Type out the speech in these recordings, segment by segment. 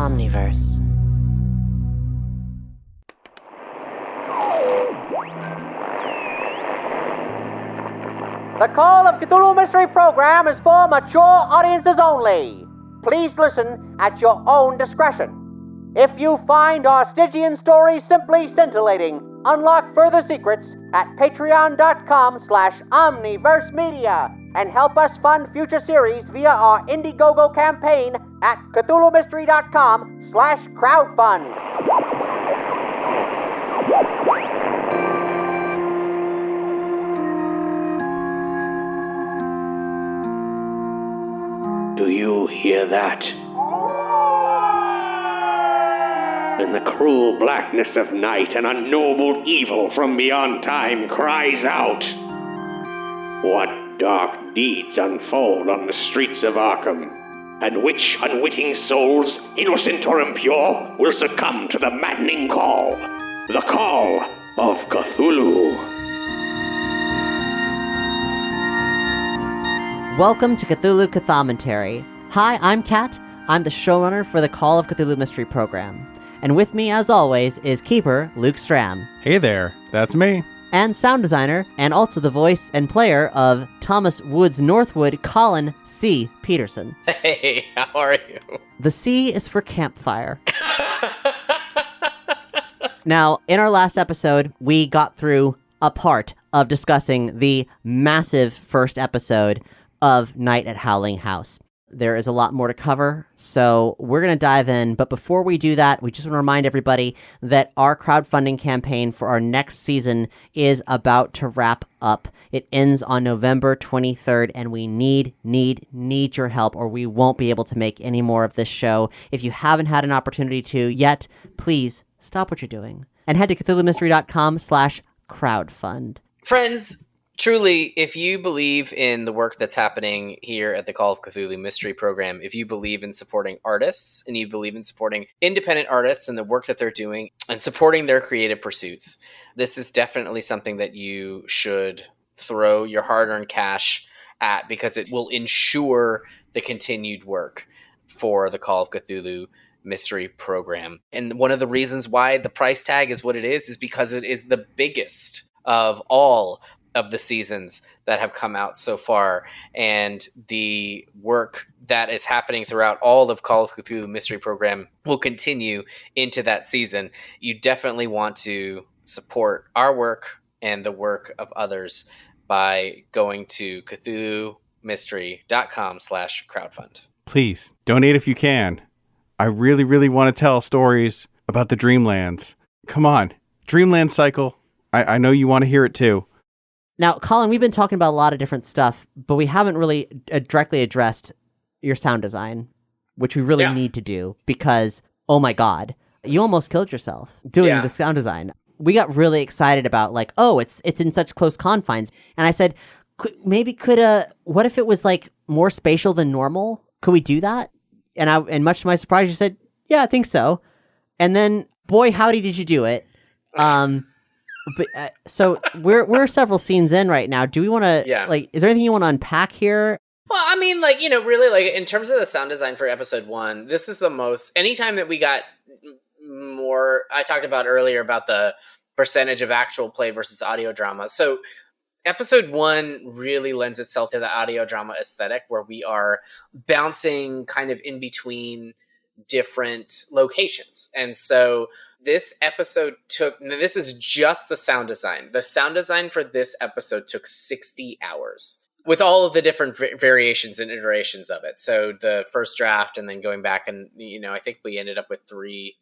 Omniverse. The Call of Cthulhu Mystery Program is for mature audiences only. Please listen at your own discretion. If you find our Stygian story simply scintillating, unlock further secrets at patreon.com/omniversemedia and help us fund future series via our Indiegogo campaign at cthulhumystery.com/crowdfund. Do you hear that? In the cruel blackness of night, an unknowable evil from beyond time cries out. What dark deeds unfold on the streets of Arkham, and which unwitting souls, innocent or impure, will succumb to the maddening call, the call of Cthulhu. Welcome to Cthulhu Cthommentary. Hi, I'm Kat. I'm the showrunner for the Call of Cthulhu Mystery Program. And with me, as always, is Keeper Luke Stram. Hey there, that's me. And sound designer, and also the voice and player of Thomas Woods Northwood, Colin C. Peterson. Hey, how are you? The C is for campfire. Now, in our last episode, we got through a part of discussing the massive first episode of Night at Howling House. There is a lot more to cover, so we're going to dive in. But before we do that, we just want to remind everybody that our crowdfunding campaign for our next season is about to wrap up. It ends on November 23rd, and we need your help, or we won't be able to make any more of this show. If you haven't had an opportunity to yet, please stop what you're doing and head to cthulhumystery.com/crowdfund. Friends, truly, if you believe in the work that's happening here at the Call of Cthulhu Mystery Program, if you believe in supporting artists and you believe in supporting independent artists and the work that they're doing and supporting their creative pursuits, this is definitely something that you should throw your hard-earned cash at, because it will ensure the continued work for the Call of Cthulhu Mystery Program. And one of the reasons why the price tag is what it is because it is the biggest of all of the seasons that have come out so far, and the work that is happening throughout all of Call of Cthulhu Mystery Program will continue into that season. You definitely want to support our work and the work of others by going to cthulhumystery.com/crowdfund. Please, donate if you can. I really want to tell stories about the Dreamlands. Come on, Dreamland Cycle. I know you want to hear it too. Now, Colin, we've been talking about a lot of different stuff, but we haven't really directly addressed your sound design, which we really need to do because, oh my God, you almost killed yourself doing the sound design. We got really excited about like, oh, it's in such close confines. And I said, what if it was like more spatial than normal? Could we do that? And much to my surprise, you said, yeah, I think so. And then, boy, howdy, did you do it. But so we're several scenes in right now. Do we want to is there anything you want to unpack here? Well, I mean, really, in terms of the sound design for episode 1, this is the most. Anytime that we got more, I talked about earlier about the percentage of actual play versus audio drama. So episode 1 really lends itself to the audio drama aesthetic, where we are bouncing kind of in between different locations. And so this episode this is just the sound design. The sound design for this episode took 60 hours with all of the different variations and iterations of it. So the first draft, and then going back and, I think we ended up with 3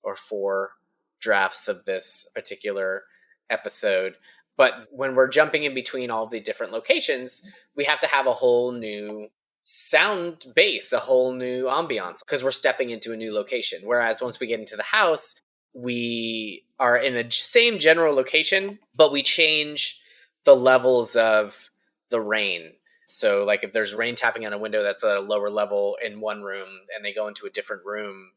or 4 drafts of this particular episode. But when we're jumping in between all the different locations, we have to have a whole new sound base, a whole new ambiance, because we're stepping into a new location. Whereas once we get into the house, we are in the same general location, but we change the levels of the rain. So like if there's rain tapping on a window that's at a lower level in one room and they go into a different room,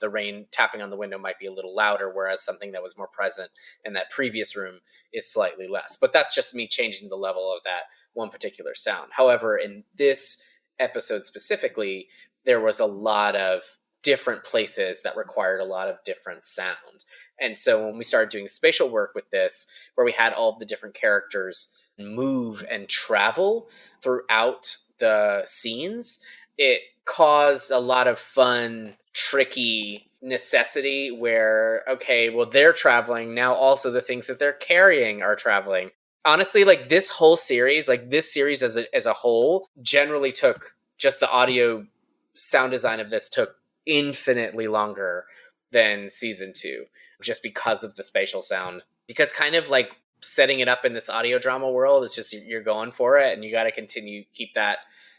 the rain tapping on the window might be a little louder, whereas something that was more present in that previous room is slightly less. But that's just me changing the level of that one particular sound. However, in this episode specifically, there was a lot of different places that required a lot of different sound. And so when we started doing spatial work with this, where we had all the different characters move and travel throughout the scenes, it caused a lot of fun, tricky necessity where, okay, well, they're traveling. Now also the things that they're carrying are traveling. Honestly, like this whole series, like this series as a whole, generally took just the audio sound design of this took infinitely longer than season 2, just because of the spatial sound. Because kind of like setting it up in this audio drama world, it's just you're going for it, and you got to keep that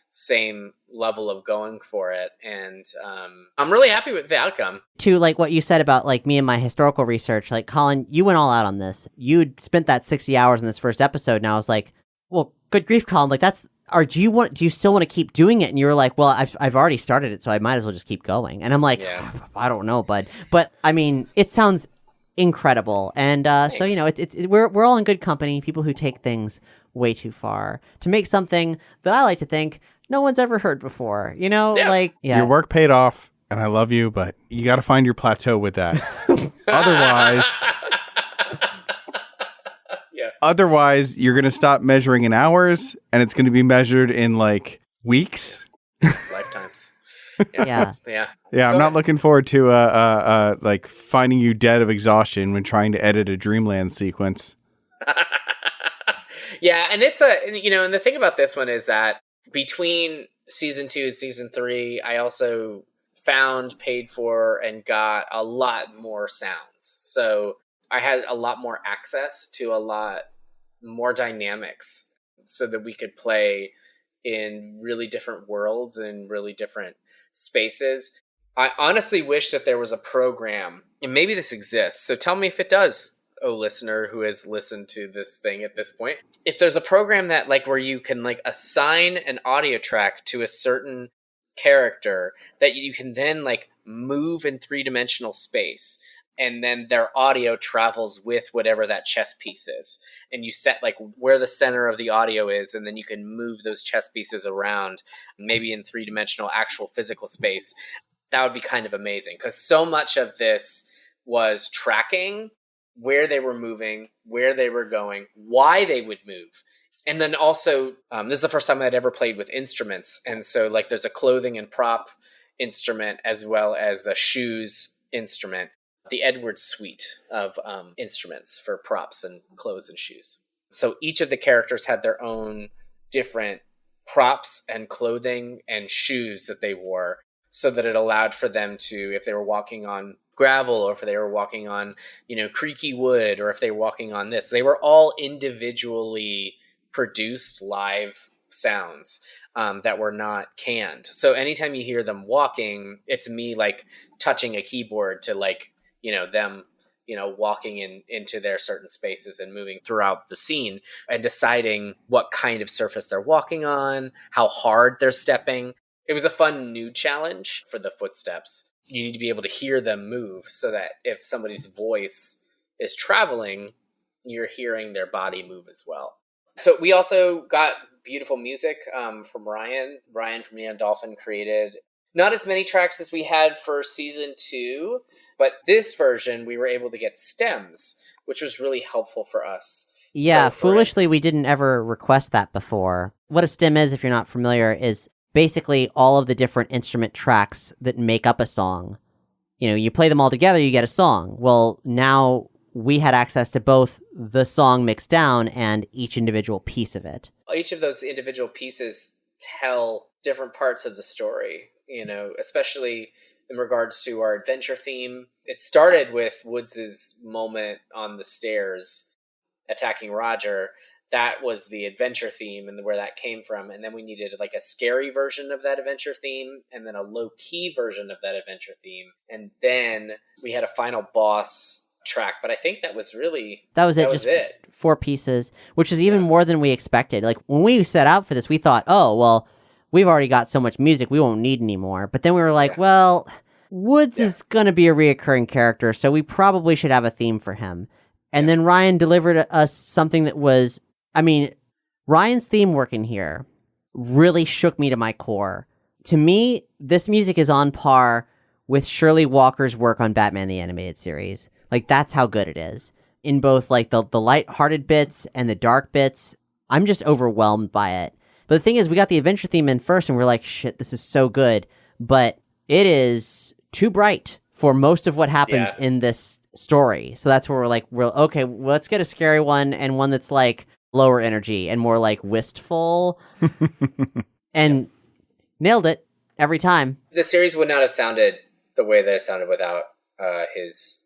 same level of going for it. And I'm really happy with the outcome. To like what you said about like me and my historical research, like Colin, you went all out on this. You'd spent that 60 hours in this first episode, and I was like, well, good grief, Colin, like that's, or do you still want to keep doing it? And you were like, well, I've already started it, so I might as well just keep going. And I'm like, I don't know, bud. But I mean, it sounds incredible. And so, you know, we're all in good company, people who take things way too far to make something that I like to think no one's ever heard before, you know? Like, your work paid off, and I love you, but you got to find your plateau with that. Otherwise, you're going to stop measuring in hours, and it's going to be measured in like weeks. Lifetimes. Yeah. I'm not looking forward to like finding you dead of exhaustion when trying to edit a Dreamland sequence. Yeah, and it's and the thing about this one is that between season 2 and season 3, I also found, paid for, and got a lot more sounds. So I had a lot more access to a lot more dynamics so that we could play in really different worlds and really different spaces. I honestly wish that there was a program, and maybe this exists, so tell me if it does, oh listener who has listened to this thing at this point. If there's a program that like where you can like assign an audio track to a certain character that you can then like move in 3-dimensional space, and then their audio travels with whatever that chess piece is, and you set like where the center of the audio is, and then you can move those chess pieces around, maybe in 3-dimensional actual physical space. That would be kind of amazing, because so much of this was tracking where they were moving, where they were going, why they would move. And then also, this is the first time I'd ever played with instruments. And so like there's a clothing and prop instrument as well as a shoes instrument, the Edward suite of instruments for props and clothes and shoes. So each of the characters had their own different props and clothing and shoes that they wore, so that it allowed for them to, if they were walking on gravel, or if they were walking on, creaky wood, or if they were walking on this, they were all individually produced live sounds that were not canned. So anytime you hear them walking, it's me like touching a keyboard to like, them, walking into their certain spaces and moving throughout the scene and deciding what kind of surface they're walking on, how hard they're stepping. It was a fun new challenge for the footsteps. You need to be able to hear them move so that if somebody's voice is traveling, you're hearing their body move as well. So we also got beautiful music from Ryan. Ryan from Neon Dolphin created not as many tracks as we had for season 2, but this version we were able to get stems, which was really helpful for us. Yeah, so foolishly, we didn't ever request that before. What a stem is, if you're not familiar, is basically all of the different instrument tracks that make up a song. You play them all together, you get a song. Well, now we had access to both the song mixed down and each individual piece of it. Each of those individual pieces tell different parts of the story, especially in regards to our adventure theme. It started with Woods' moment on the stairs attacking Roger. That was the adventure theme and where that came from. And then we needed like a scary version of that adventure theme, and then a low-key version of that adventure theme. And then we had a final boss track, but I think that was it. 4 pieces, which is even more than we expected. Like when we set out for this, we thought, oh, well, we've already got so much music, we won't need any more. But then we were like, well, Woods is going to be a reoccurring character, so we probably should have a theme for him. And then Ryan delivered us something that was, Ryan's theme work in here really shook me to my core. To me, this music is on par with Shirley Walker's work on Batman the Animated Series. Like, that's how good it is. In both, like, the light-hearted bits and the dark bits, I'm just overwhelmed by it. But the thing is, we got the adventure theme in first, and we're like, shit, this is so good. But it is too bright for most of what happens in this story. So that's where we're okay, well, let's get a scary one, and one that's, like, lower energy and more, like, wistful. And nailed it every time. The series would not have sounded the way that it sounded without his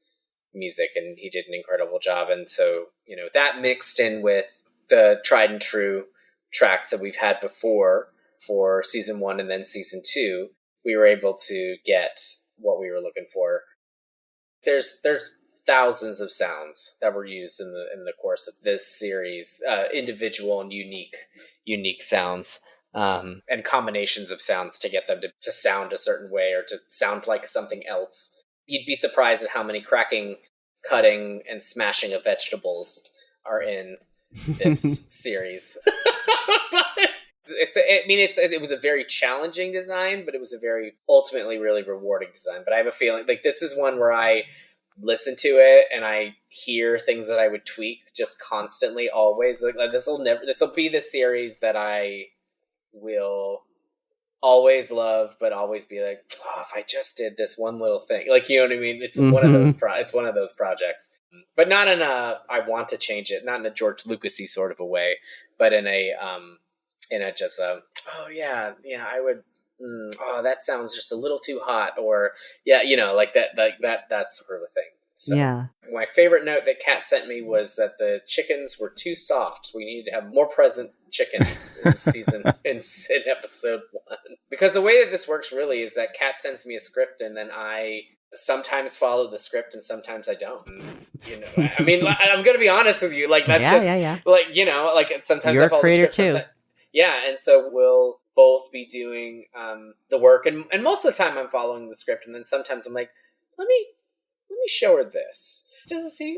music, and he did an incredible job. And so, that mixed in with the tried and true tracks that we've had before for season 1 and then season 2, we were able to get what we were looking for. There's thousands of sounds that were used in the course of this series, individual and unique sounds, and combinations of sounds to get them to sound a certain way or to sound like something else. You'd be surprised at how many cracking, cutting, and smashing of vegetables are in this series. It was a very challenging design, but it was a very ultimately really rewarding design. But I have a feeling like this is one where I listen to it and I hear things that I would tweak just constantly, always. Like this will be the series that I will always love, but always be like, oh, if I just did this one little thing, like, you know what I mean? It's one of those. It's one of those projects, but not in a I want to change it, not in a George Lucas-y sort of a way, but in a just a I would. Oh, that sounds just a little too hot, or like that sort of a thing. So yeah. My favorite note that Kat sent me was that the chickens were too soft. We needed to have more present chickens in episode 1. Because the way that this works really is that Kat sends me a script, and then I sometimes follow the script and sometimes I don't. And, I mean, I'm going to be honest with you. Like, that's like, like sometimes You're I follow a creator the script. too. Yeah, and so we'll both be doing the work, and most of the time I'm following the script, and then sometimes I'm like, let me show her this just to see.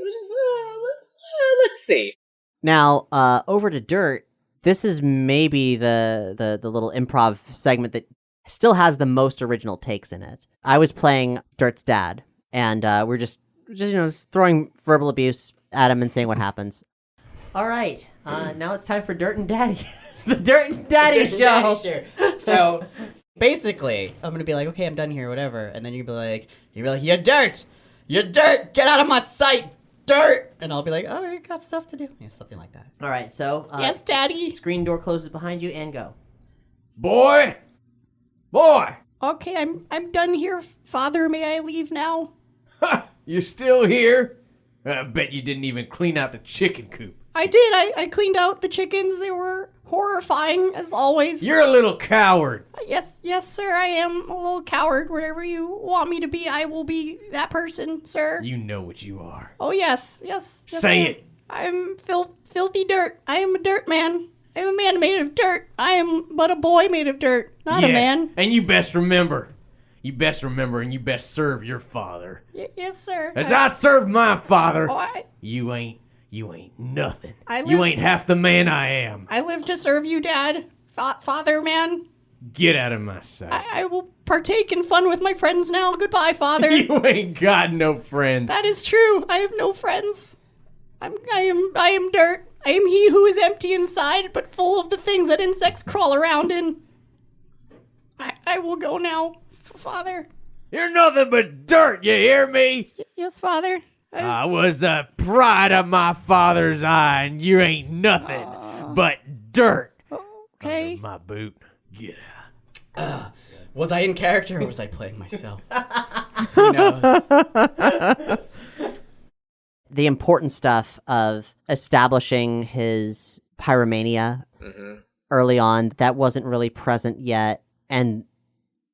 Let's see. Now, over to Dirt. This is maybe the little improv segment that still has the most original takes in it. I was playing Dirt's dad, and we're just throwing verbal abuse at him and saying what happens. All right, now it's time for Dirt and Daddy. The Dirt and Daddy show. So basically, I'm gonna be like, okay, I'm done here, whatever, and then you're gonna be like, you're Dirt, get out of my sight, Dirt, and I'll be like, oh, you got stuff to do, something like that. All right, so yes, Daddy. Screen door closes behind you, and go. Boy. Okay, I'm done here, Father. May I leave now? Ha! You still here? I bet you didn't even clean out the chicken coop. I did. I cleaned out the chickens. They were horrifying, as always. You're a little coward. Yes, sir, I am a little coward. Whatever you want me to be, I will be that person, sir. You know what you are. Oh, yes. Say it. I'm filthy dirt. I am a dirt man. I am a man made of dirt. I am but a boy made of dirt, not a man. And you best remember, and you best serve your father. Yes, sir. As I serve my father, you you ain't nothing. You ain't half the man I am. I live to serve you, Dad. Father, man. Get out of my sight. I will partake in fun with my friends now. Goodbye, Father. You ain't got no friends. That is true. I have no friends. I am dirt. I am he who is empty inside, but full of the things that insects crawl around in. I will go now, Father. You're nothing but dirt, you hear me? Yes, Father. I was the pride of my father's eye, and you ain't nothing but dirt. Okay. Under my boot. Get out. Was I in character or was I playing myself? Who knows? The important stuff of establishing his pyromania early on, that wasn't really present yet. And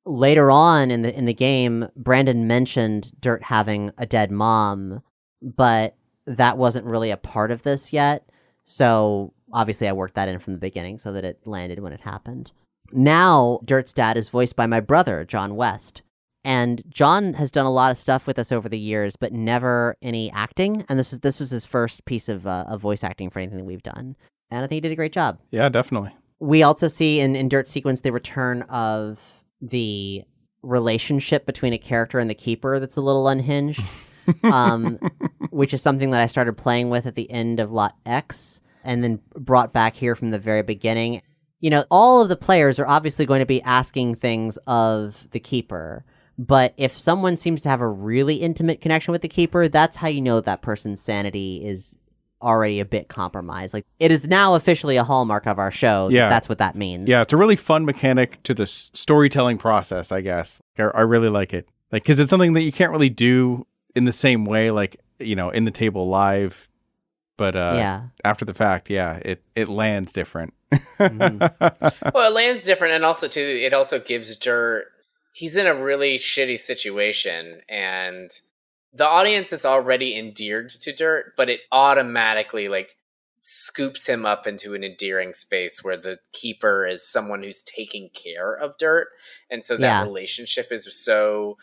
later on in the game, Brandon mentioned Dirt having a dead mom, but that wasn't really a part of this yet. So obviously I worked that in from the beginning so that it landed when it happened. Now, Dirt's dad is voiced by my brother, John West. And John has done a lot of stuff with us over the years, but never any acting. And this was his first piece of voice acting for anything that we've done. And I think he did a great job. Yeah, definitely. We also see in Dirt's sequence the return of the relationship between a character and the keeper that's a little unhinged, which is something that I started playing with at the end of Lot X and then brought back here from the very beginning. You know, all of the players are obviously going to be asking things of the keeper, but if someone seems to have a really intimate connection with the keeper, that's how you know that person's sanity is already a bit compromised. Like, it is now officially a hallmark of our show. Yeah. That's what that means. Yeah, it's a really fun mechanic to the storytelling process, I guess. I really like it. Like, because it's something that you can't really do in the same way, like, you know, in the table live. But after the fact, it lands different. Mm-hmm. Well, it lands different, and also, too, it also gives Dirt... He's in a really shitty situation, and the audience is already endeared to Dirt, but it automatically, like, scoops him up into an endearing space where the keeper is someone who's taking care of Dirt, and so that relationship is so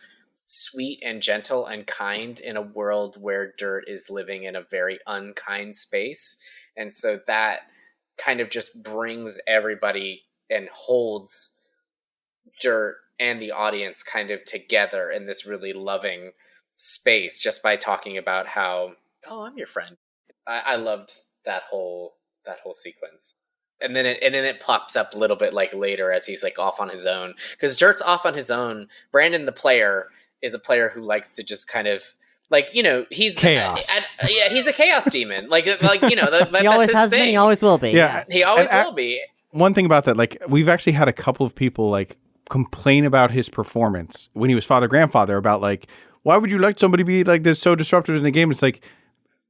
sweet and gentle and kind in a world where Dirt is living in a very unkind space. And so that kind of just brings everybody and holds Dirt and the audience kind of together in this really loving space just by talking about how, oh, I'm your friend. I loved that whole sequence. And then it pops up a little bit like later as he's like off on his own, because Dirt's off on his own. Brandon, the player, is a player who likes to just kind of, like, you know, he's chaos. He's a chaos demon. Like you know, He always has been. He always will be. Yeah, he always will be. One thing about that, like, we've actually had a couple of people like complain about his performance when he was father-grandfather, about like, why would you let somebody be like this, so disruptive in the game? It's like,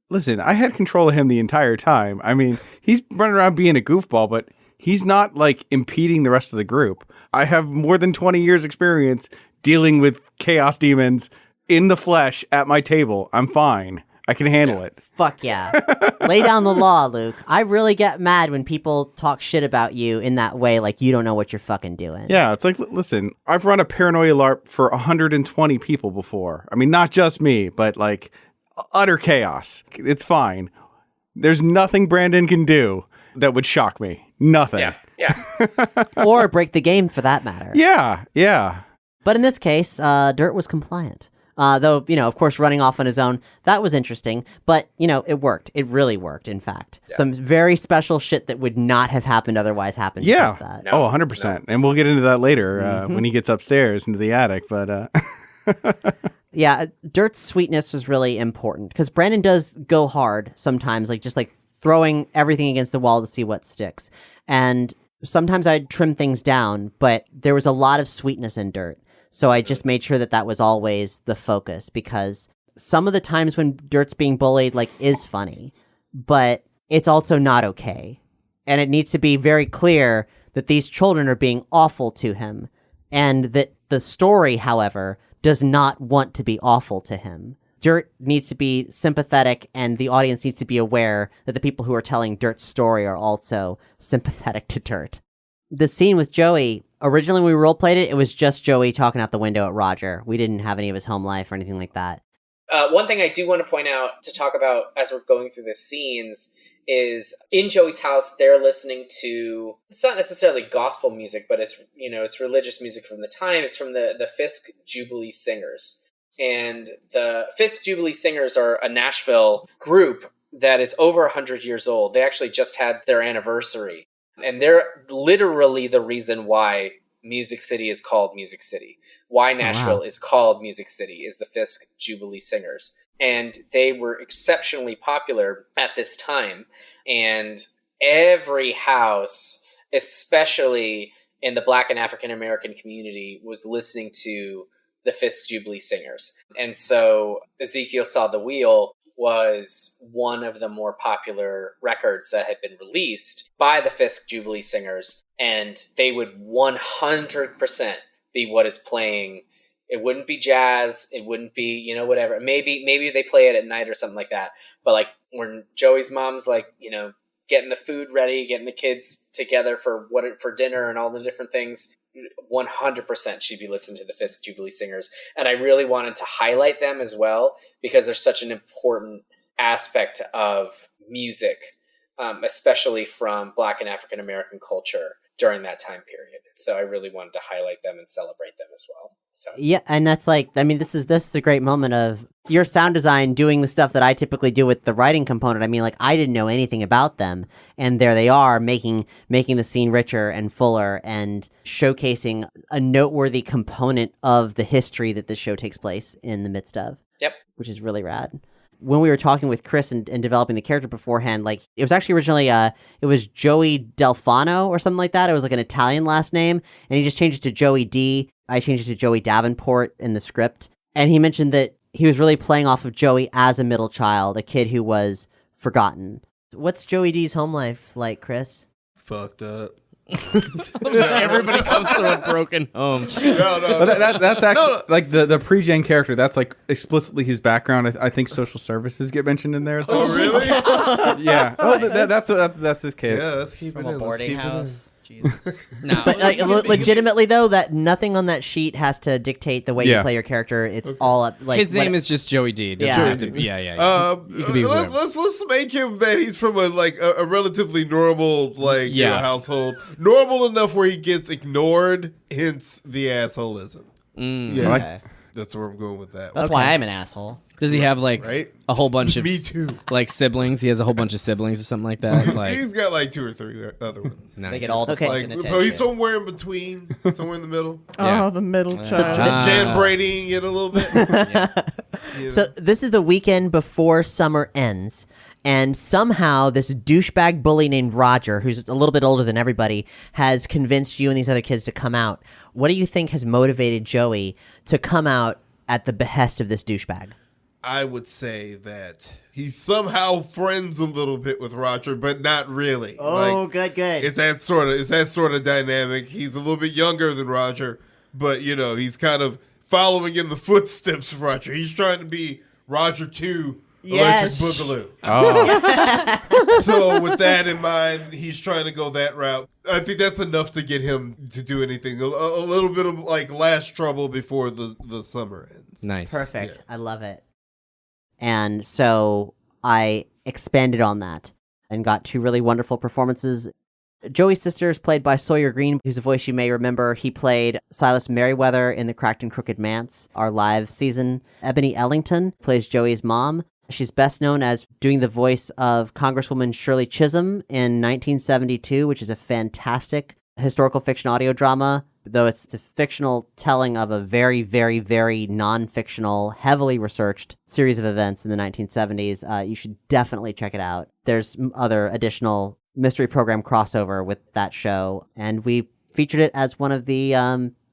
listen, I had control of him the entire time. I mean, he's running around being a goofball, but he's not like impeding the rest of the group. I have more than 20 years experience dealing with chaos demons in the flesh at my table. I'm fine. I can handle it. Fuck yeah. Lay down the law, Luke. I really get mad when people talk shit about you in that way, like you don't know what you're fucking doing. Yeah, it's like, listen, I've run a paranoia LARP for 120 people before. I mean, not just me, but like utter chaos. It's fine. There's nothing Brandon can do that would shock me. Nothing. Yeah. Or break the game, for that matter. Yeah. But in this case, Dirt was compliant. Though, you know, of course, running off on his own, that was interesting. But, you know, it worked. It really worked, in fact. Yeah. Some very special shit that would not have happened otherwise happened. Yeah. Because of that. No, 100%. No. And we'll get into that later when he gets upstairs into the attic. But yeah, Dirt's sweetness was really important, because Brandon does go hard sometimes, like just like throwing everything against the wall to see what sticks. And sometimes I'd trim things down, but there was a lot of sweetness in Dirt. So I just made sure that that was always the focus, because some of the times when Dirt's being bullied, like, is funny, but it's also not okay. And it needs to be very clear that these children are being awful to him, and that the story, however, does not want to be awful to him. Dirt needs to be sympathetic, and the audience needs to be aware that the people who are telling Dirt's story are also sympathetic to Dirt. The scene with Joey, originally when we roleplayed it, it was just Joey talking out the window at Roger. We didn't have any of his home life or anything like that. One thing I do want to point out, to talk about as we're going through the scenes, is in Joey's house, they're listening to, it's not necessarily gospel music, but it's, you know, it's religious music from the time. It's from the Fisk Jubilee Singers. And the Fisk Jubilee Singers are a Nashville group that is over 100 years old. They actually just had their anniversary. And they're literally the reason why Music City is called Music City. Why Nashville is called Music City is the Fisk Jubilee Singers. And they were exceptionally popular at this time. And every house, especially in the Black and African American community, was listening to the Fisk Jubilee Singers. And so Ezekiel Saw the Wheel was one of the more popular records that had been released by the Fisk Jubilee Singers, and they would 100% be what is playing. It wouldn't be jazz, it wouldn't be, you know, whatever. Maybe they play it at night or something like that. But like when Joey's mom's like, you know, getting the food ready, getting the kids together for dinner and all the different things, 100% she'd be listening to the Fisk Jubilee Singers. And I really wanted to highlight them as well, because they're such an important aspect of music, especially from Black and African American culture during that time period. So I really wanted to highlight them and celebrate them as well. So. Yeah, and that's like, I mean, this is a great moment of your sound design doing the stuff that I typically do with the writing component. I mean, like, I didn't know anything about them, and there they are making the scene richer and fuller and showcasing a noteworthy component of the history that this show takes place in the midst of. Yep. Which is really rad. When we were talking with Chris and developing the character beforehand, like, it was actually originally, it was Joey Delfano or something like that. It was like an Italian last name, and he just changed it to Joey D. I changed it to Joey Davenport in the script. And he mentioned that he was really playing off of Joey as a middle child, a kid who was forgotten. What's Joey D's home life like, Chris? Fucked up. Everybody comes from a broken home. No. But that's actually like the pre-gen character. That's like explicitly his background. I think social services get mentioned in there. It's Oh, really? yeah. Oh, that's his kid. Yeah, let's keep From it a in. boarding Let's keep it in. house. Jesus. No. But like, legitimately though, that nothing on that sheet has to dictate the way you Yeah. play your character. It's all up. Like, His name is just Joey D. Doesn't Yeah. have to- yeah. You can be whoever. Let's make him that he's from a relatively normal Yeah. household, normal enough where he gets ignored, hence the assholeism. Yeah, Okay. that's where I'm going with that. That's why I'm an asshole. Does he have like Right? a whole bunch of Me too. like siblings? He has a whole bunch of siblings or something like that. Like He's got like 2 or 3 other ones. nice. They get all the Okay. fucking Like, attention. so he's somewhere in between, somewhere in the middle. Yeah. Oh, the middle child. Jan Bradying it a little bit. Yeah. So this is the weekend before summer ends, and somehow this douchebag bully named Roger, who's a little bit older than everybody, has convinced you and these other kids to come out. What do you think has motivated Joey to come out at the behest of this douchebag? I would say that he somehow friends a little bit with Roger, but not really. Good. It's that sort of dynamic. He's a little bit younger than Roger, but he's kind of following in the footsteps of Roger. He's trying to be Roger 2 Yes. Electric Boogaloo. Oh, So with that in mind, he's trying to go that route. I think that's enough to get him to do anything. A little bit of like last trouble before the summer ends. Nice. Perfect. Yeah. I love it. And so I expanded on that and got 2 really wonderful performances. Joey's sister is played by Sawyer Green, who's a voice you may remember. He played Silas Merriweather in the Cracked and Crooked Manse, our live season. Ebony Ellington plays Joey's mom. She's best known as doing the voice of Congresswoman Shirley Chisholm in 1972, which is a fantastic historical fiction audio drama, though it's a fictional telling of a very, very, very non-fictional, heavily researched series of events in the 1970s. You should definitely check it out. There's other additional mystery program crossover with that show, and we featured it as one of the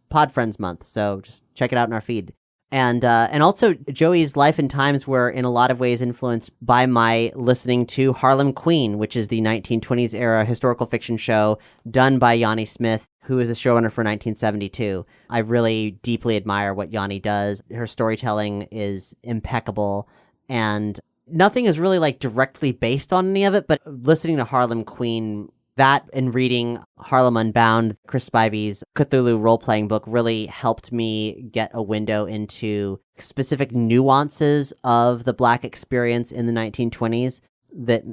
Pod Friends months, so just check it out in our feed. And also, Joey's life and times were in a lot of ways influenced by my listening to Harlem Queen, which is the 1920s era historical fiction show done by Yanni Smith, who is a showrunner for 1972. I really deeply admire what Yanni does. Her storytelling is impeccable, and nothing is really like directly based on any of it, but listening to Harlem Queen, that and reading Harlem Unbound, Chris Spivey's Cthulhu role-playing book, really helped me get a window into specific nuances of the Black experience in the 1920s that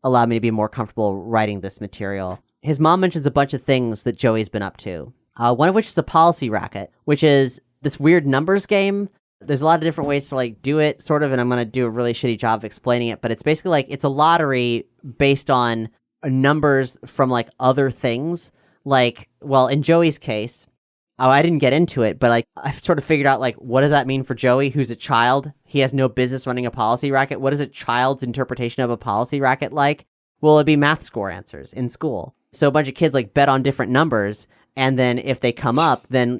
allowed me to be more comfortable writing this material. His mom mentions a bunch of things that Joey's been up to, one of which is a policy racket, which is this weird numbers game. There's a lot of different ways to like do it, sort of, and I'm going to do a really shitty job of explaining it, but it's basically like it's a lottery based on numbers from like other things. Like, well, in Joey's case, I didn't get into it, but like I've sort of figured out like what does that mean for Joey, who's a child? He has no business running a policy racket. What is a child's interpretation of a policy racket like? Well, it'd be math score answers in school. So a bunch of kids like bet on different numbers, and then if they come up, then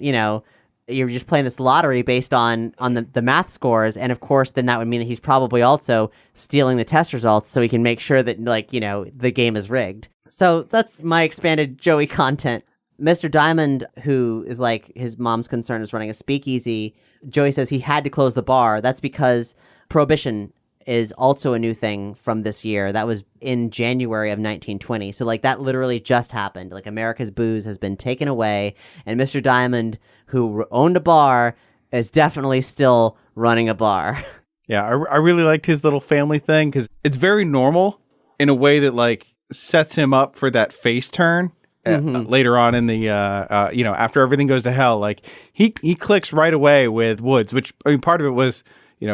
you're just playing this lottery based on the math scores, and of course then that would mean that he's probably also stealing the test results so he can make sure that the game is rigged. So that's my expanded Joey content. Mr. Diamond, who is like his mom's concern is running a speakeasy, Joey says he had to close the bar. That's because Prohibition is also a new thing from this year. That was in January of 1920. So like that literally just happened. Like America's booze has been taken away, and Mr. Diamond, who owned a bar, is definitely still running a bar. yeah. I really liked his little family thing because it's very normal in a way that like sets him up for that face turn. later on in the after everything goes to hell, like he clicks right away with Woods, which I mean part of it was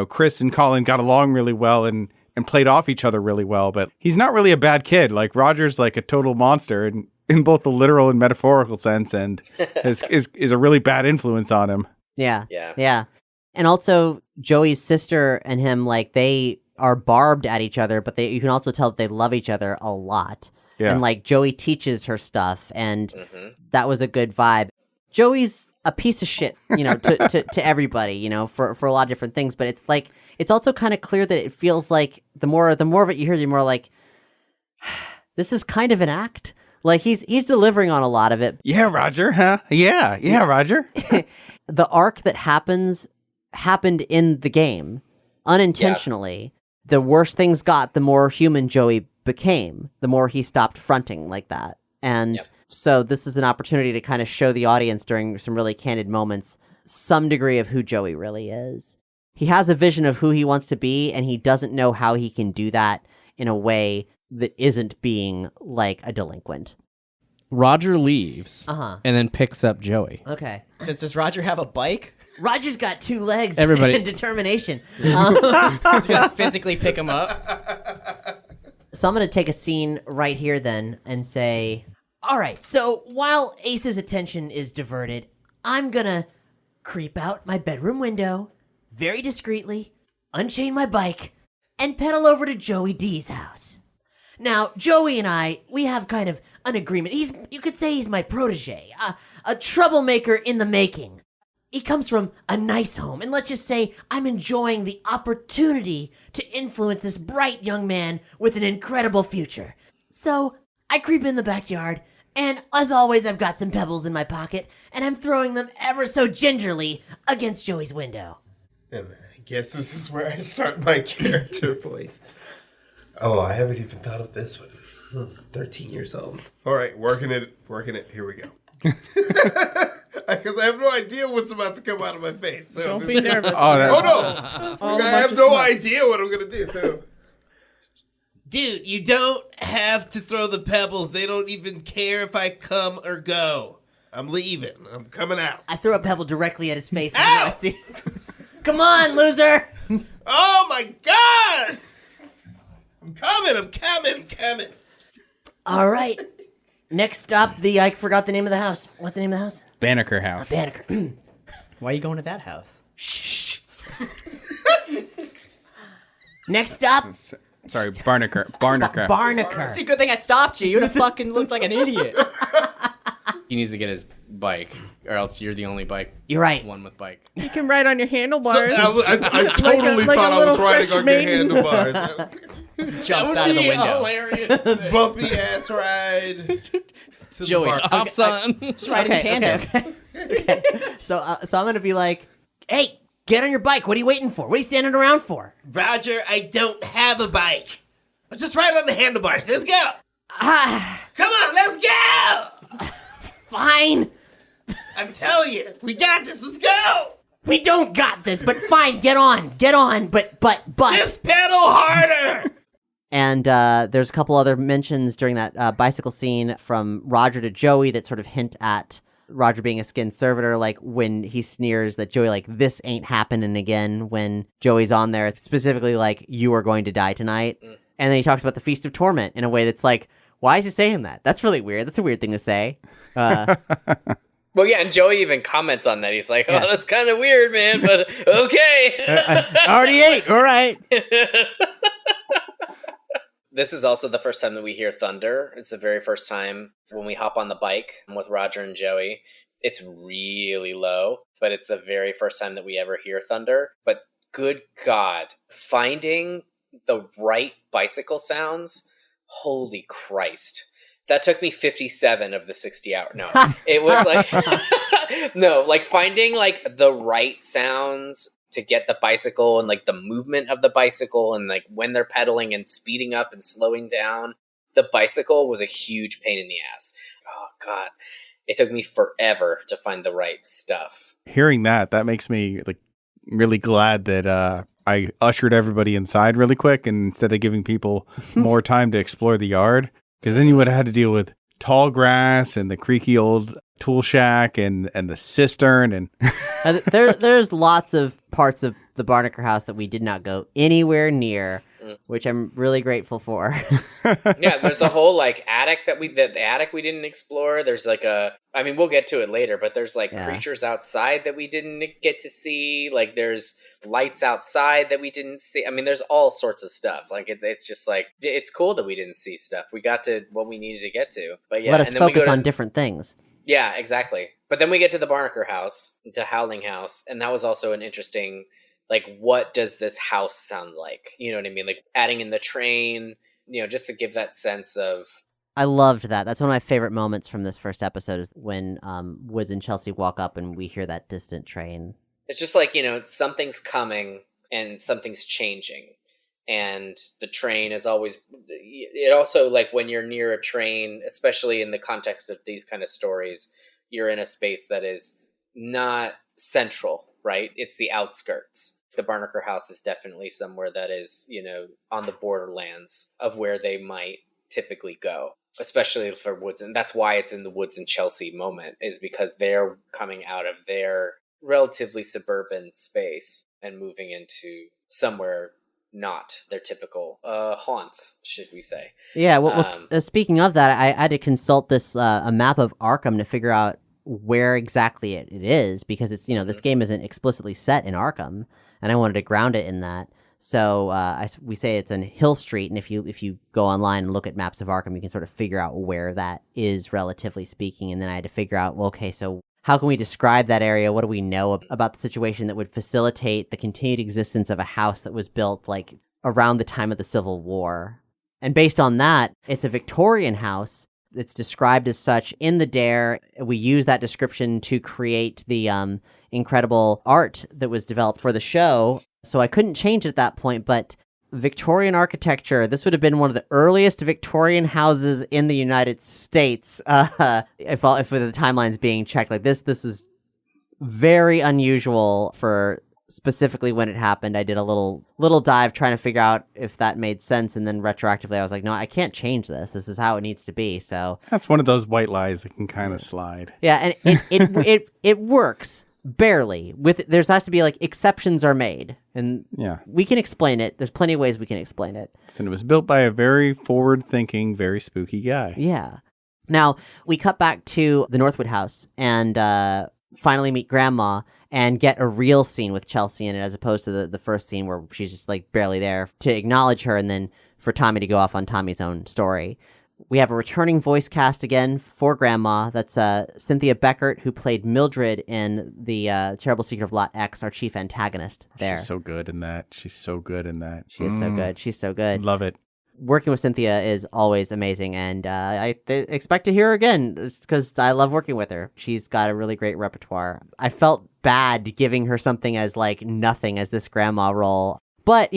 Chris and Colin got along really well and played off each other really well, but he's not really a bad kid. Like Roger's like a total monster in both the literal and metaphorical sense, and is a really bad influence on him. Yeah. And also Joey's sister and him, like they are barbed at each other, but you can also tell that they love each other a lot. Yeah. And like Joey teaches her stuff, and that was a good vibe. Joey's a piece of shit, to everybody, for a lot of different things. But it's like it's also kind of clear that it feels like the more of it you hear, the more like this is kind of an act. Like he's delivering on a lot of it. Yeah, Roger, huh? Yeah, Roger. The arc that happened in the game unintentionally. Yeah. The worse things got, the more human Joey became, the more he stopped fronting like that. And so this is an opportunity to kind of show the audience during some really candid moments some degree of who Joey really is. He has a vision of who he wants to be, and he doesn't know how he can do that in a way that isn't being like a delinquent. Roger leaves and then picks up Joey. Okay. Does Roger have a bike? Roger's got 2 legs Everybody. and determination. He's gonna physically pick him up. So I'm going to take a scene right here then and say, all right, so while Ace's attention is diverted, I'm going to creep out my bedroom window very discreetly, unchain my bike, and pedal over to Joey D's house. Now, Joey and I, we have kind of an agreement. You could say he's my protege, a troublemaker in the making. He comes from a nice home, and let's just say I'm enjoying the opportunity to influence this bright young man with an incredible future. So, I creep in the backyard, and as always, I've got some pebbles in my pocket, and I'm throwing them ever so gingerly against Joey's window. And I guess this is where I start my character voice. Oh, I haven't even thought of this one. 13 years old. All right, working it. Here we go. Because I have no idea what's about to come out of my face. So Don't be nervous. No! I have no idea what I'm going to do. So, dude, you don't have to throw the pebbles. They don't even care if I come or go. I'm leaving. I'm coming out. I throw a pebble directly at his face. I see. Come on, loser! Oh my God! I'm coming. All right. Next stop, I forgot the name of the house. What's the name of the house? Banneker House. Banneker. Why are you going to that house? Shh. Next stop. Sorry, Barnaker. It's a good thing I stopped you. You would have fucking looked like an idiot. He needs to get his bike, or else you're the only bike. You're right. One with bike. You can ride on your handlebars. I totally thought I was riding on your handlebars. Jumps out of the window. Hilarious. Bumpy ass ride. To Joey the bar. hops on. Just ride in tandem. Okay. So I'm going to be like, hey, get on your bike. What are you waiting for? What are you standing around for? Roger, I don't have a bike. I'll just ride on the handlebars. Let's go. Come on, let's go. Fine. I'm telling you, we got this. Let's go. We don't got this, but fine, get on, but. Just pedal harder. And there's a couple other mentions during that bicycle scene from Roger to Joey that sort of hint at Roger being a skin servitor, like when he sneers that Joey, like, this ain't happening again when Joey's on there, specifically like, you are going to die tonight. And then he talks about the Feast of Torment in a way that's like, why is he saying that? That's really weird. That's a weird thing to say. Well, yeah, and Joey even comments on that. He's like, oh, that's kind of weird, man, but okay. Already ate. All right. This is also the first time that we hear thunder. It's the very first time when we hop on the bike with Roger and Joey. It's really low, but it's the very first time that we ever hear thunder. But good God, finding the right bicycle sounds, holy Christ. That took me 57 of the 60 hours. No, it was like, no, like finding like the right sounds to get the bicycle and like the movement of the bicycle and like when they're pedaling and speeding up and slowing down. The bicycle was a huge pain in the ass. Oh God. It took me forever to find the right stuff. Hearing that makes me like really glad that I ushered everybody inside really quick and instead of giving people more time to explore the yard. Because then you would have had to deal with tall grass and the creaky old tool shack and the cistern and there's lots of parts of the Barnacle house that we did not go anywhere near, which I'm really grateful for. Yeah, there's a whole like attic the attic we didn't explore. There's like we'll get to it later, but there's like creatures outside that we didn't get to see. Like there's lights outside that we didn't see. I mean, there's all sorts of stuff. Like it's just like, it's cool that we didn't see stuff. We got to what we needed to get to. But yeah, let us and then focus on different things. Yeah, exactly. But then we get to the Barnacle house, to Howling house, and that was also an interesting, like, what does this house sound like? You know what I mean? Like adding in the train, just to give that sense of. I loved that. That's one of my favorite moments from this first episode is when Woods and Chelsea walk up and we hear that distant train. It's just like, something's coming and something's changing. And the train is always, it also, like, when you're near a train, especially in the context of these kind of stories, you're in a space that is not central, right? It's the outskirts. The Barnacle house is definitely somewhere that is, on the borderlands of where they might typically go, especially for Woods. And that's why it's in the Woods and Chelsea moment, is because they're coming out of their relatively suburban space and moving into somewhere not their typical haunts, should we say. Yeah, well, speaking of that, I had to consult this a map of Arkham to figure out where exactly it is, because it's, this game isn't explicitly set in Arkham, and I wanted to ground it in that. So we say it's on Hill Street, and if you go online and look at maps of Arkham, you can sort of figure out where that is, relatively speaking. And then I had to figure out, well, okay, so how can we describe that area? What do we know about the situation that would facilitate the continued existence of a house that was built like around the time of the Civil War? And based on that, it's a Victorian house. It's described as such in the Dare. We use that description to create the incredible art that was developed for the show. So I couldn't change it at that point, but Victorian architecture, this would have been one of the earliest Victorian houses in the United States. If the timeline's being checked, like this is very unusual for specifically when it happened. I did a little dive trying to figure out if that made sense, and then retroactively I was like, no, I can't change this. This is how it needs to be. So that's one of those white lies that can kind of slide. Yeah, and it works. Barely. There has to be like exceptions are made, and we can explain it. There's plenty of ways we can explain it. And it was built by a very forward-thinking, very spooky guy. Yeah. Now we cut back to the Northwood house and finally meet Grandma and get a real scene with Chelsea in it, as opposed to the first scene where she's just like barely there to acknowledge her, and then for Tommy to go off on Tommy's own story. We have a returning voice cast again for Grandma. That's Cynthia Beckert, who played Mildred in The Terrible Secret of Lot X, our chief antagonist there. She's so good in that. She is so good. She's so good. Love it. Working with Cynthia is always amazing, and I expect to hear her again, because I love working with her. She's got a really great repertoire. I felt bad giving her something as like nothing as this Grandma role. But,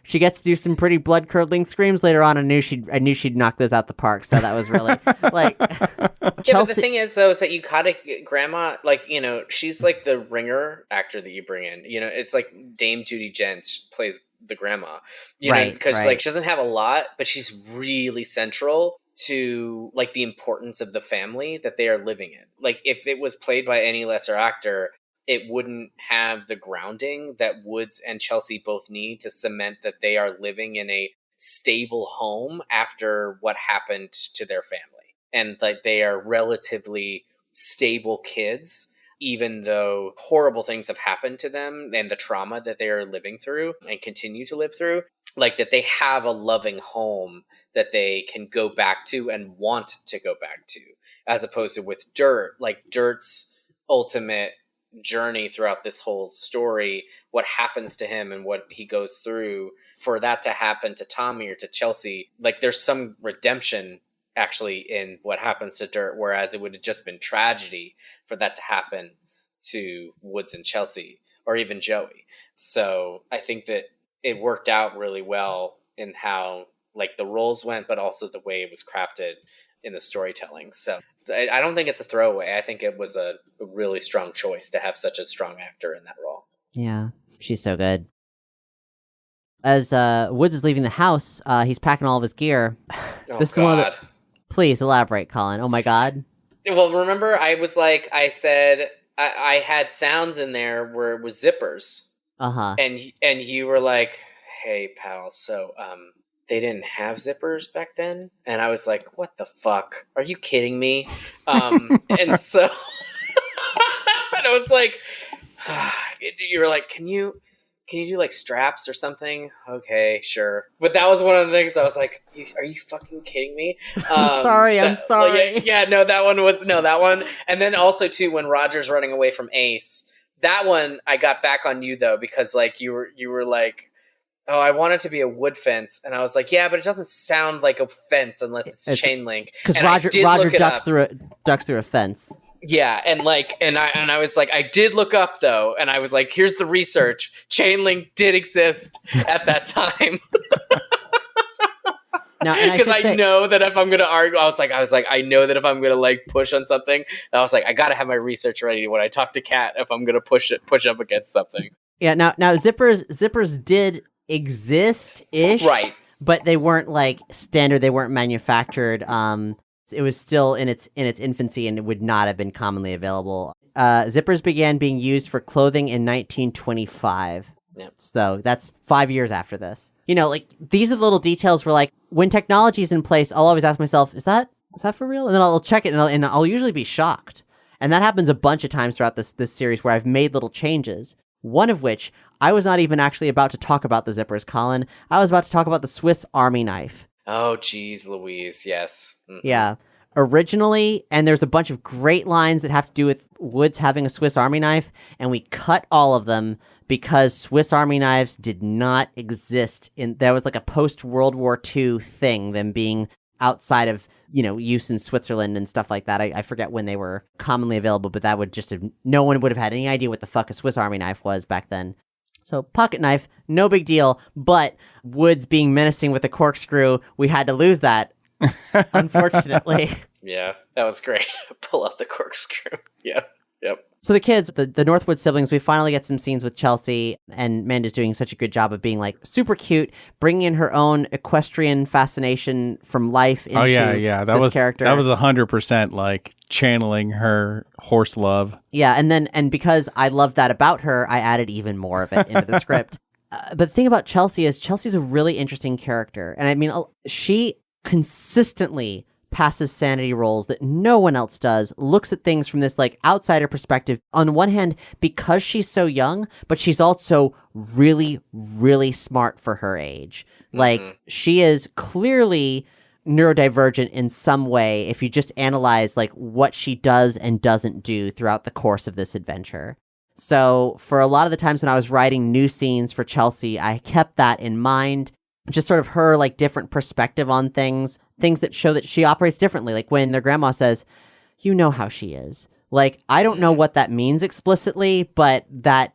she gets to do some pretty blood-curdling screams later on. I knew she'd knock those out the park, so that was really, like... Chelsea... Yeah, but the thing is, though, is that you gotta... Grandma, like, she's like the ringer actor that you bring in. It's like Dame Judi Dench plays the Grandma. Because, like, she doesn't have a lot, but she's really central to, like, the importance of the family that they are living in. Like, if it was played by any lesser actor... it wouldn't have the grounding that Woods and Chelsea both need to cement that they are living in a stable home after what happened to their family. And like they are relatively stable kids, even though horrible things have happened to them and the trauma that they are living through and continue to live through. Like that they have a loving home that they can go back to and want to go back to, as opposed to with Dirt. Like Dirt's ultimate journey throughout this whole story, what happens to him and what he goes through, for that to happen to Tommy or to Chelsea, like there's some redemption actually in what happens to Dirt, whereas it would have just been tragedy for that to happen to Woods and Chelsea or even Joey. So I think that it worked out really well in how like the roles went, but also the way it was crafted in the storytelling. So I don't think it's a throwaway. I think it was a really strong choice to have such a strong actor in that role. Yeah, she's so good. As Woods is leaving the house, he's packing all of his gear. This is one of the Please elaborate, Colin. Oh my God. Well, remember, I said I had sounds in there where it was zippers, and you were like, "Hey, pal, so they didn't have zippers back then," and I was like, "What the fuck? Are you kidding me?" And so, and I was like, "You were like, can you do like straps or something?" Okay, sure. But that was one of the things I was like, are you fucking kidding me? I'm sorry. No, that one. And then also too, when Roger's running away from Ace, that one I got back on you though, because like you were like, oh, I want it to be a wood fence. And I was like, yeah, but it doesn't sound like a fence unless it's chain link. Because Roger ducks through a fence. Yeah, and I was like, I did look up though, and I was like, here's the research. Chain link did exist at that time. Because I know that if I'm gonna argue, I was like, I know that if I'm gonna like push on something, I was like, I gotta have my research ready when I talk to Kat if I'm gonna push up against something. Yeah. Now zippers did exist-ish, right? But they weren't like standard. They weren't manufactured. It was still in its infancy, and it would not have been commonly available. Zippers began being used for clothing in 1925. Yep. So that's 5 years after this. You know, like these are the little details where, like, when technology is in place, I'll always ask myself, is that for real? And then I'll check it, and I'll usually be shocked. And that happens a bunch of times throughout this series where I've made little changes. One of which, I was not even actually about to talk about the zippers, Colin. I was about to talk about the Swiss Army knife. Oh, geez, Louise, yes. Mm-hmm. Yeah. Originally, and there's a bunch of great lines that have to do with Woods having a Swiss Army knife, and we cut all of them because Swiss Army knives did not exist. There was like a post-World War II thing, them being outside of, use in Switzerland and stuff like that. I forget when they were commonly available, but that would just have, no one would have had any idea what the fuck a Swiss Army knife was back then. So pocket knife, no big deal, but Woods being menacing with a corkscrew, we had to lose that, unfortunately. Yeah, that was great. Pull out the corkscrew. Yeah, yep. So the kids, the Northwood siblings, we finally get some scenes with Chelsea, and Manda's doing such a good job of being like super cute, bringing in her own equestrian fascination from life into this character. That was 100% like channeling her horse love. Yeah, and because I loved that about her, I added even more of it into the script. But the thing about Chelsea is Chelsea's a really interesting character, and I mean, she consistently passes sanity rolls that no one else does, looks at things from this like outsider perspective. On one hand, because she's so young, but she's also really, really smart for her age. Mm-hmm. Like, she is clearly neurodivergent in some way if you just analyze like what she does and doesn't do throughout the course of this adventure. So for a lot of the times when I was writing new scenes for Chelsea, I kept that in mind. Just sort of her like different perspective on things that show that she operates differently. Like when their grandma says, you know how she is. Like, I don't know what that means explicitly, but that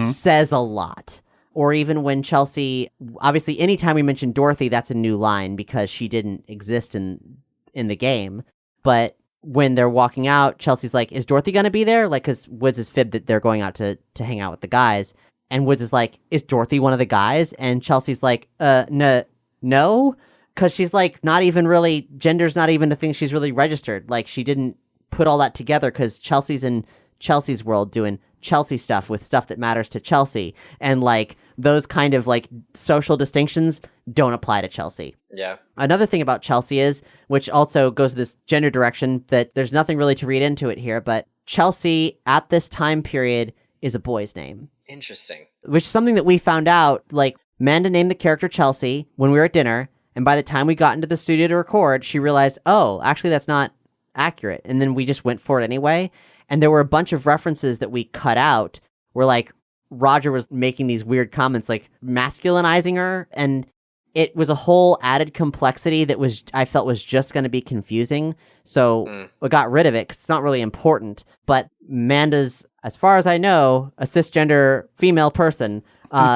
says a lot. Or even when Chelsea, obviously anytime we mention Dorothy, that's a new line because she didn't exist in the game. But when they're walking out, Chelsea's like, is Dorothy going to be there? Like, because Woods is fibbed that they're going out to hang out with the guys. And Woods is like, is Dorothy one of the guys? And Chelsea's like, no. Because she's like, not even really, gender's not even a thing she's really registered. Like, she didn't put all that together because Chelsea's in Chelsea's world doing Chelsea stuff with stuff that matters to Chelsea. And like, those kind of like social distinctions don't apply to Chelsea. Yeah. Another thing about Chelsea is, which also goes this gender direction, that there's nothing really to read into it here, but Chelsea at this time period is a boy's name. Interesting. Which is something that we found out, like, Manda named the character Chelsea when we were at dinner, and by the time we got into the studio to record, she realized, oh, actually that's not accurate. And then we just went for it anyway. And there were a bunch of references that we cut out where, like, Roger was making these weird comments, like, masculinizing her, and it was a whole added complexity that I felt was just going to be confusing. So we got rid of it because it's not really important. But Manda's, as far as I know, a cisgender female person.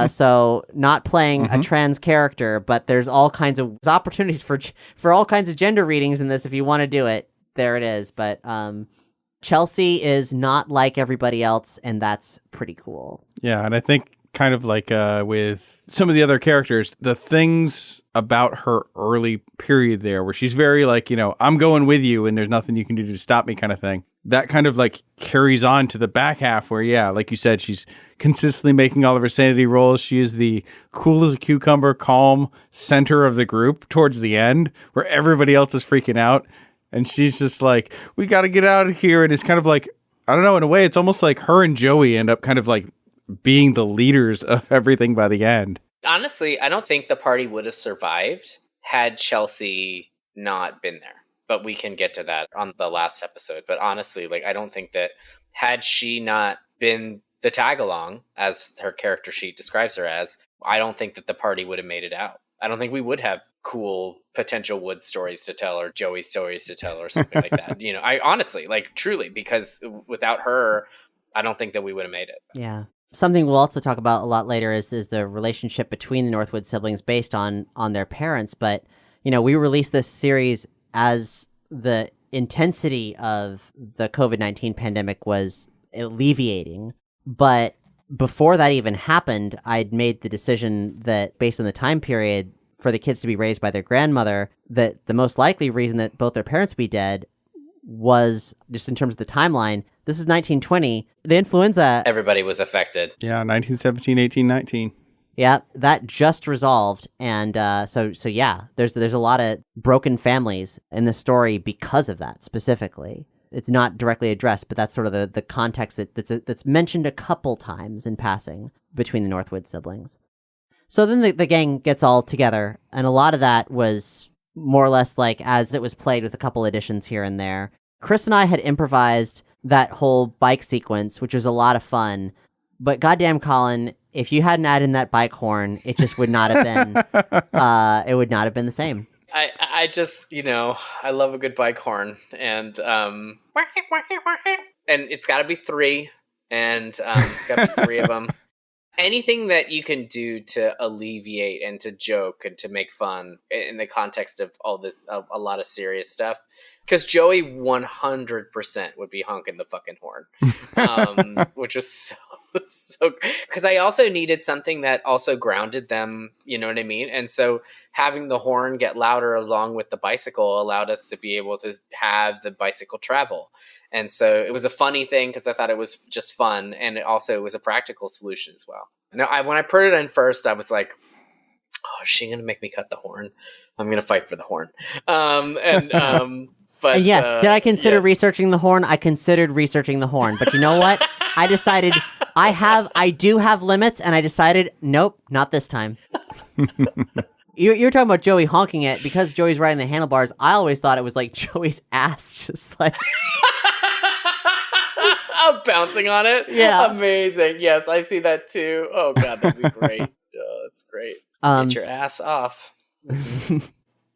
So not playing a trans character, but there's all kinds of opportunities for all kinds of gender readings in this. If you want to do it, there it is. But Chelsea is not like everybody else, and that's pretty cool. Yeah, and I think kind of like with some of the other characters, the things about her early period there where she's very like, I'm going with you and there's nothing you can do to stop me kind of thing. That kind of like carries on to the back half where, yeah, like you said, she's consistently making all of her sanity rolls. She is the cool as a cucumber, calm center of the group towards the end where everybody else is freaking out. And she's just like, we got to get out of here. And it's kind of like, I don't know, in a way, it's almost like her and Joey end up kind of like being the leaders of everything by the end. Honestly, I don't think the party would have survived had Chelsea not been there. But we can get to that on the last episode. But honestly, like, I don't think that had she not been the tag along, as her character sheet describes her as, I don't think that the party would have made it out. I don't think we would have cool potential Wood stories to tell or Joey stories to tell or something like that. I honestly, like, truly, because without her, I don't think that we would have made it. Yeah. Something we'll also talk about a lot later is the relationship between the Northwood siblings based on their parents. But, we released this series as the intensity of the COVID-19 pandemic was alleviating. But before that even happened, I'd made the decision that based on the time period for the kids to be raised by their grandmother, that the most likely reason that both their parents would be dead was, just in terms of the timeline, this is 1920. The influenza... Everybody was affected. Yeah, 1917, 18, 19. Yeah, that just resolved, and so yeah, there's a lot of broken families in the story because of that specifically. It's not directly addressed, but that's sort of the context that's mentioned a couple times in passing between the Northwood siblings. So then the gang gets all together, and a lot of that was more or less like as it was played with a couple additions here and there. Chris and I had improvised that whole bike sequence, which was a lot of fun, but goddamn, Colin, if you hadn't added in that bike horn, it just would not have been, it would not have been the same. I just, I love a good bike horn, and it's got to be 3, and it's got to be 3 of them. Anything that you can do to alleviate and to joke and to make fun in the context of all this, a lot of serious stuff. Because Joey 100% would be honking the fucking horn, which was so, because I also needed something that also grounded them, you know what I mean? And so having the horn get louder along with the bicycle allowed us to be able to have the bicycle travel. And so it was a funny thing because I thought it was just fun. And it was a practical solution as well. Now, when I put it in first, I was like, oh, is she going to make me cut the horn? I'm going to fight for the horn. But yes, did I consider researching the horn? I considered researching the horn. But you know what? I decided I do have limits, and I decided, nope, not this time. You're talking about Joey honking it because Joey's riding the handlebars. I always thought it was like Joey's ass, just like I'm bouncing on it. Yeah, amazing. Yes, I see that too. Oh god, that'd be great. Oh, that's great. Get your ass off.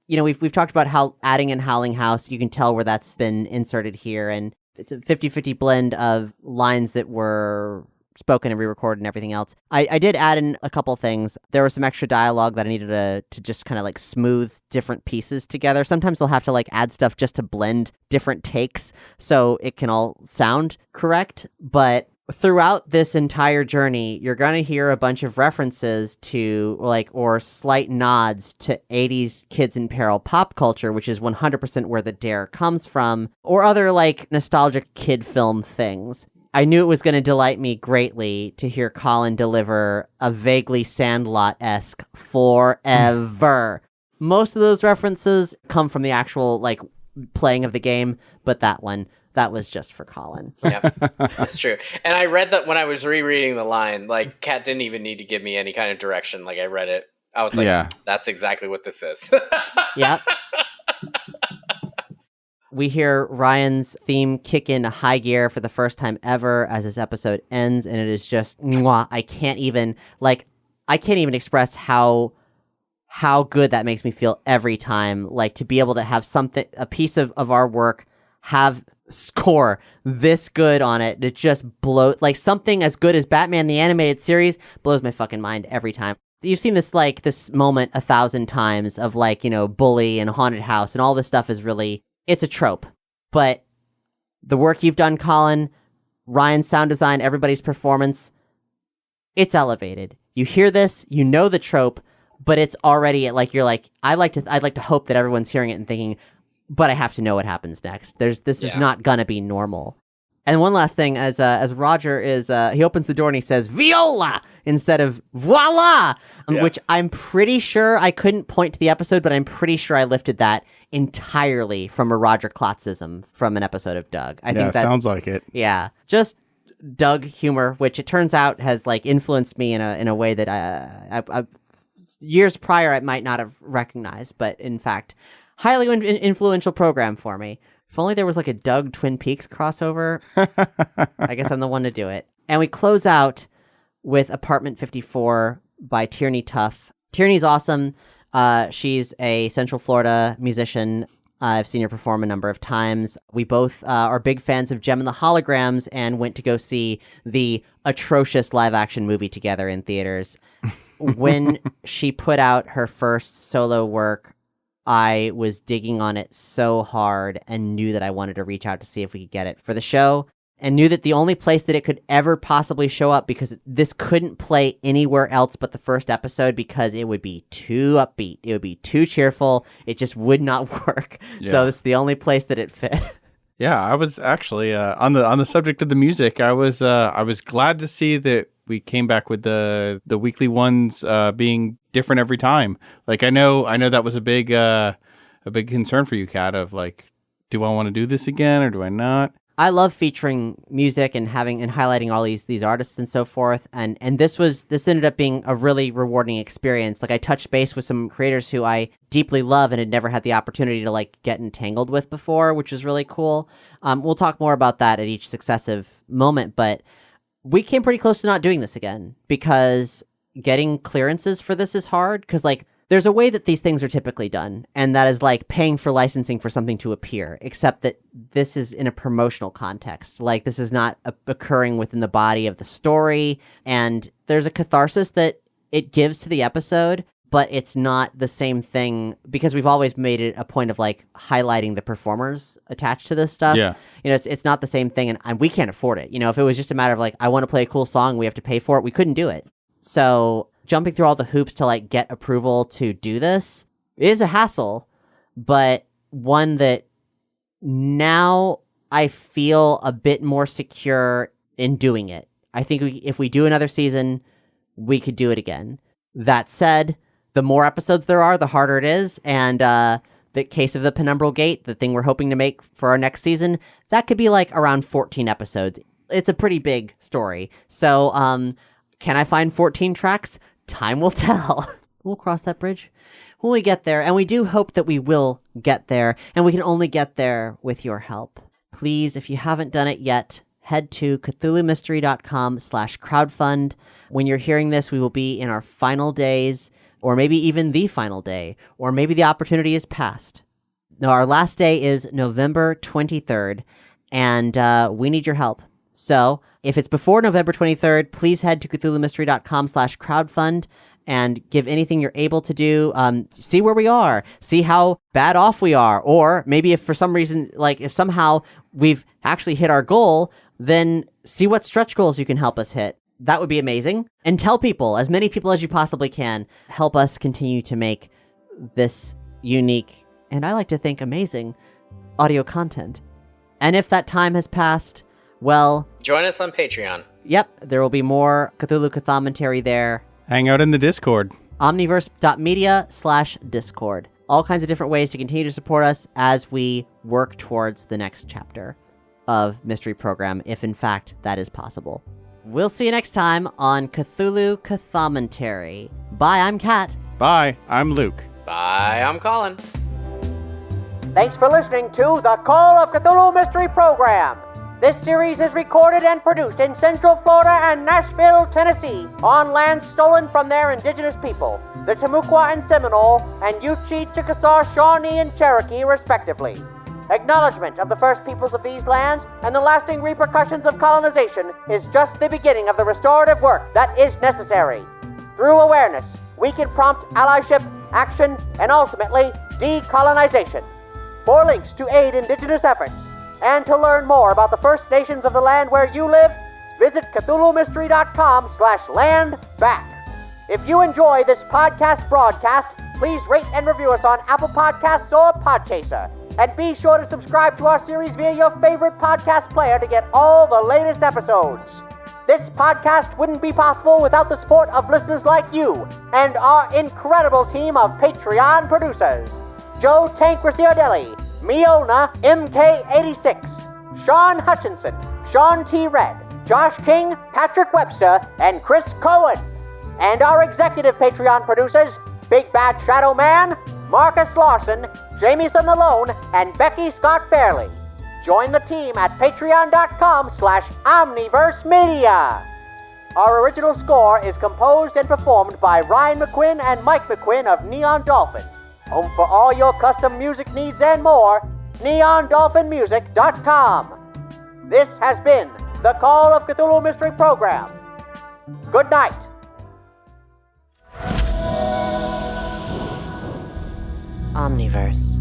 We've talked about how adding in Howling House, you can tell where that's been inserted here, and it's a 50-50 blend of lines that were spoken and re-recorded and everything else. I did add in a couple things. There was some extra dialogue that I needed to just kind of like smooth different pieces together. Sometimes they'll have to like add stuff just to blend different takes so it can all sound correct. But throughout this entire journey, you're going to hear a bunch of references to or slight nods to 80s Kids in Peril pop culture, which is 100% where the dare comes from, or other like nostalgic kid film things. I knew it was going to delight me greatly to hear Colin deliver a vaguely Sandlot-esque forever. Most of those references come from the actual like playing of the game, but that was just for Colin. Yeah, that's true. And I read that when I was rereading the line, like Kat didn't even need to give me any kind of direction. Like I read it. I was like, that's exactly what this is. Yeah. We hear Ryan's theme kick into high gear for the first time ever as this episode ends, and it is just mwah. I can't even express how good that makes me feel every time. Like to be able to have a piece of our work have score this good on it. It just blows, like something as good as Batman the Animated Series blows my fucking mind every time. You've seen this moment 1,000 times of Bully and Haunted House and all this stuff is really, it's a trope. But the work you've done, Colin, Ryan's sound design, everybody's performance, it's elevated. You hear this, you know the trope, but it's already like you're like, I'd like to hope that everyone's hearing it and thinking, but I have to know what happens next. This is not gonna be normal. And one last thing, as Roger is, he opens the door and he says, Viola! Instead of voila! Which I'm pretty sure, I couldn't point to the episode, but I'm pretty sure I lifted that entirely from a Roger Klotzism from an episode of Doug. I think that sounds like it. Yeah. Just Doug humor, which it turns out has like influenced me in a way that I years prior I might not have recognized, but in fact, highly influential program for me. If only there was like a Doug Twin Peaks crossover, I guess I'm the one to do it. And we close out with Apartment 54 by Tierney Tuff. Tierney's awesome. She's a Central Florida musician. I've seen her perform a number of times. We both are big fans of Gem and the Holograms and went to go see the atrocious live-action movie together in theaters. When she put out her first solo work, I was digging on it so hard and knew that I wanted to reach out to see if we could get it for the show, and knew that the only place that it could ever possibly show up, because this couldn't play anywhere else but the first episode because it would be too upbeat. It would be too cheerful. It just would not work. Yeah. So this is the only place that it fit. Yeah, I was actually on the subject of the music. I was glad to see that we came back with the weekly ones being different every time. Like I know that was a big concern for you, Kat, of like, do I want to do this again or do I not? I love featuring music and highlighting all these artists and so forth. And this ended up being a really rewarding experience. Like I touched base with some creators who I deeply love and had never had the opportunity to like get entangled with before, which is really cool. We'll talk more about that at each successive moment, but we came pretty close to not doing this again because getting clearances for this is hard, because like there's a way that these things are typically done, and that is like paying for licensing for something to appear, except that this is in a promotional context. Like this is not occurring within the body of the story, and there's a catharsis that it gives to the episode, but it's not the same thing because we've always made it a point of like highlighting the performers attached to this stuff. Yeah. You know, it's not the same thing, and we can't afford it. You know, if it was just a matter of like, I want to play a cool song, we have to pay for it, we couldn't do it. So jumping through all the hoops to like get approval to do this is a hassle, but one that now I feel a bit more secure in doing it. I think if we do another season, we could do it again. That said, the more episodes there are, the harder it is. And the case of the Penumbral Gate, the thing we're hoping to make for our next season, that could be like around 14 episodes. It's a pretty big story. So can I find 14 tracks? Time will tell. We'll cross that bridge when we get there. And we do hope that we will get there. And we can only get there with your help. Please, if you haven't done it yet, head to cthulhumystery.com/crowdfund. When you're hearing this, we will be in our final days, or maybe even the final day, or maybe the opportunity is past. Now, our last day is November 23rd, and we need your help. So if it's before November 23rd, please head to cthulhumystery.com/crowdfund and give anything you're able to do. See where we are, see how bad off we are, or maybe if for some reason, like if somehow we've actually hit our goal, then see what stretch goals you can help us hit. That would be amazing. And tell people, as many people as you possibly can, help us continue to make this unique, and I like to think amazing, audio content. And if that time has passed, well, join us on Patreon. Yep, there will be more Cthulhu Cthommentary there. Hang out in the Discord. Omniverse.media/Discord. All kinds of different ways to continue to support us as we work towards the next chapter of Mystery Program, if in fact that is possible. We'll see you next time on Cthulhu Cthommentary. Bye, I'm Kat. Bye, I'm Luke. Bye, I'm Colin. Thanks for listening to the Call of Cthulhu Mystery Program. This series is recorded and produced in Central Florida and Nashville, Tennessee, on land stolen from their indigenous people, the Timucua and Seminole, and Yuchi, Chickasaw, Shawnee, and Cherokee, respectively. Acknowledgement of the first peoples of these lands and the lasting repercussions of colonization is just the beginning of the restorative work that is necessary. Through awareness, we can prompt allyship, action, and ultimately decolonization. For links to aid indigenous efforts and to learn more about the First Nations of the land where you live, visit CthulhuMystery.com/landback. If you enjoy this podcast broadcast, please rate and review us on Apple Podcasts or Podchaser. And be sure to subscribe to our series via your favorite podcast player to get all the latest episodes. This podcast wouldn't be possible without the support of listeners like you and our incredible team of Patreon producers. Joe Tank Ricciardelli, Miona MK86, Sean Hutchinson, Sean T. Red, Josh King, Patrick Webster, and Chris Cohen. And our executive Patreon producers, Big Bad Shadow Man, Marcus Larson, Jamieson Malone, and Becky Scott Fairley. Join the team at patreon.com/Omniverse Media. Our original score is composed and performed by Ryan McQuinn and Mike McQuinn of Neon Dolphin. Home for all your custom music needs and more, neondolphinmusic.com. This has been the Call of Cthulhu Mystery Program. Good night. Omniverse.